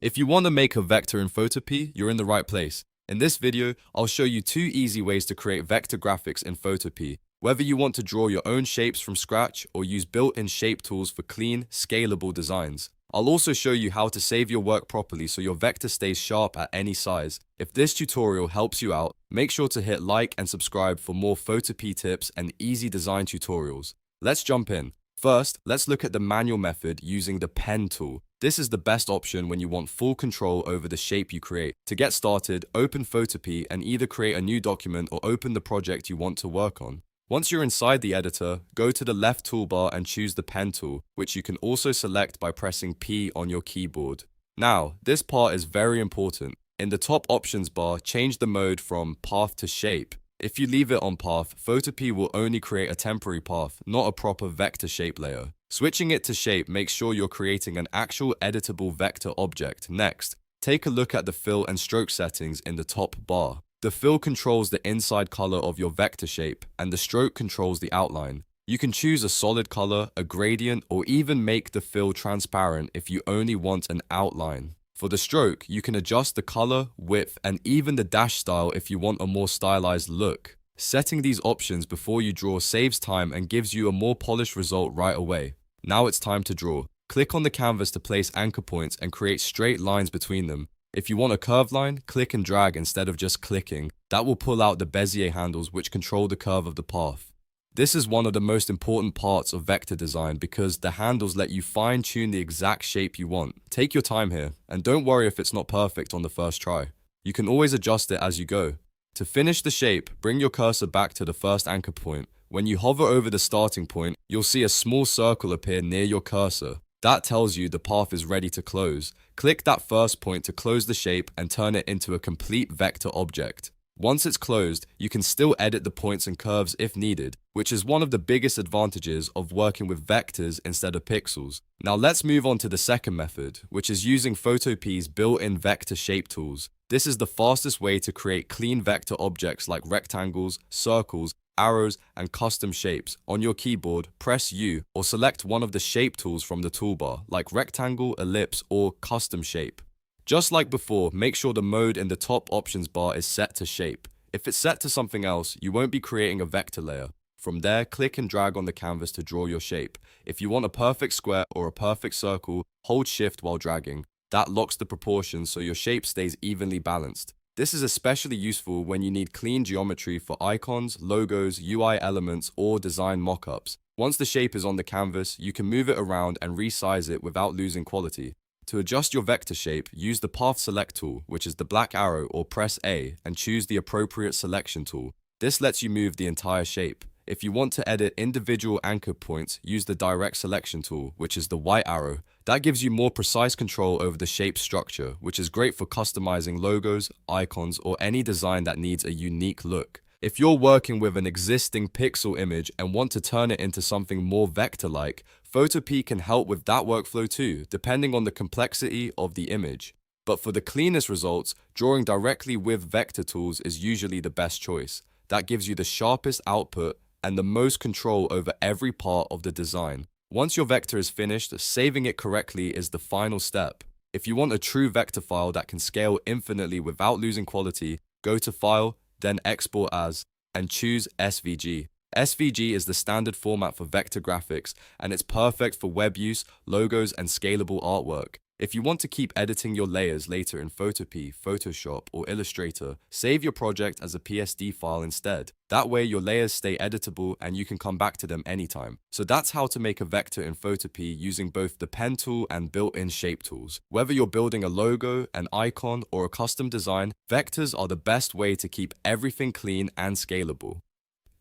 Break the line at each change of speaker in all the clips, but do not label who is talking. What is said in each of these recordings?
If you want to make a vector in Photopea, you're in the right place. In this video, I'll show you 2 easy ways to create vector graphics in Photopea. Whether you want to draw your own shapes from scratch or use built-in shape tools for clean, scalable designs. I'll also show you how to save your work properly so your vector stays sharp at any size. If this tutorial helps you out, make sure to hit like and subscribe for more Photopea tips and easy design tutorials. Let's jump in. First, let's look at the manual method using the pen tool. This is the best option when you want full control over the shape you create. To get started, open Photopea and either create a new document or open the project you want to work on. Once you're inside the editor, go to the left toolbar and choose the pen tool, which you can also select by pressing P on your keyboard. Now, this part is very important. In the top options bar, change the mode from path to shape. If you leave it on path, Photopea will only create a temporary path, not a proper vector shape layer. Switching it to shape makes sure you're creating an actual editable vector object. Next, take a look at the fill and stroke settings in the top bar. The fill controls the inside color of your vector shape, and the stroke controls the outline. You can choose a solid color, a gradient, or even make the fill transparent if you only want an outline. For the stroke, you can adjust the color, width, and even the dash style if you want a more stylized look. Setting these options before you draw saves time and gives you a more polished result right away. Now it's time to draw. Click on the canvas to place anchor points and create straight lines between them. If you want a curved line, click and drag instead of just clicking. That will pull out the Bézier handles which control the curve of the path. This is one of the most important parts of vector design because the handles let you fine-tune the exact shape you want. Take your time here, and don't worry if it's not perfect on the first try. You can always adjust it as you go. To finish the shape, bring your cursor back to the first anchor point. When you hover over the starting point, you'll see a small circle appear near your cursor. That tells you the path is ready to close. Click that first point to close the shape and turn it into a complete vector object. Once it's closed, you can still edit the points and curves if needed, which is one of the biggest advantages of working with vectors instead of pixels. Now let's move on to the second method, which is using Photopea's built-in vector shape tools. This is the fastest way to create clean vector objects like rectangles, circles, arrows, and custom shapes. On your keyboard, press U or select one of the shape tools from the toolbar, like rectangle, ellipse, or custom shape. Just like before, make sure the mode in the top options bar is set to shape. If it's set to something else, you won't be creating a vector layer. From there, click and drag on the canvas to draw your shape. If you want a perfect square or a perfect circle, hold Shift while dragging. That locks the proportions so your shape stays evenly balanced. This is especially useful when you need clean geometry for icons, logos, UI elements, or design mockups. Once the shape is on the canvas, you can move it around and resize it without losing quality. To adjust your vector shape, use the Path Select tool, which is the black arrow, or press A, and choose the appropriate selection tool. This lets you move the entire shape. If you want to edit individual anchor points, use the Direct Selection tool, which is the white arrow. That gives you more precise control over the shape structure, which is great for customizing logos, icons, or any design that needs a unique look. If you're working with an existing pixel image and want to turn it into something more vector-like, Photopea can help with that workflow too, depending on the complexity of the image. But for the cleanest results, drawing directly with vector tools is usually the best choice. That gives you the sharpest output and the most control over every part of the design. Once your vector is finished, saving it correctly is the final step. If you want a true vector file that can scale infinitely without losing quality, go to File, then Export As, and choose SVG. SVG is the standard format for vector graphics, and it's perfect for web use, logos, and scalable artwork. If you want to keep editing your layers later in Photopea, Photoshop, or Illustrator, save your project as a PSD file instead. That way your layers stay editable and you can come back to them anytime. So that's how to make a vector in Photopea using both the pen tool and built-in shape tools. Whether you're building a logo, an icon, or a custom design, vectors are the best way to keep everything clean and scalable.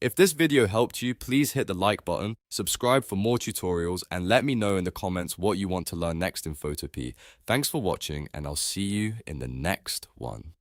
If this video helped you, please hit the like button, subscribe for more tutorials, and let me know in the comments what you want to learn next in Photopea. Thanks for watching, and I'll see you in the next one.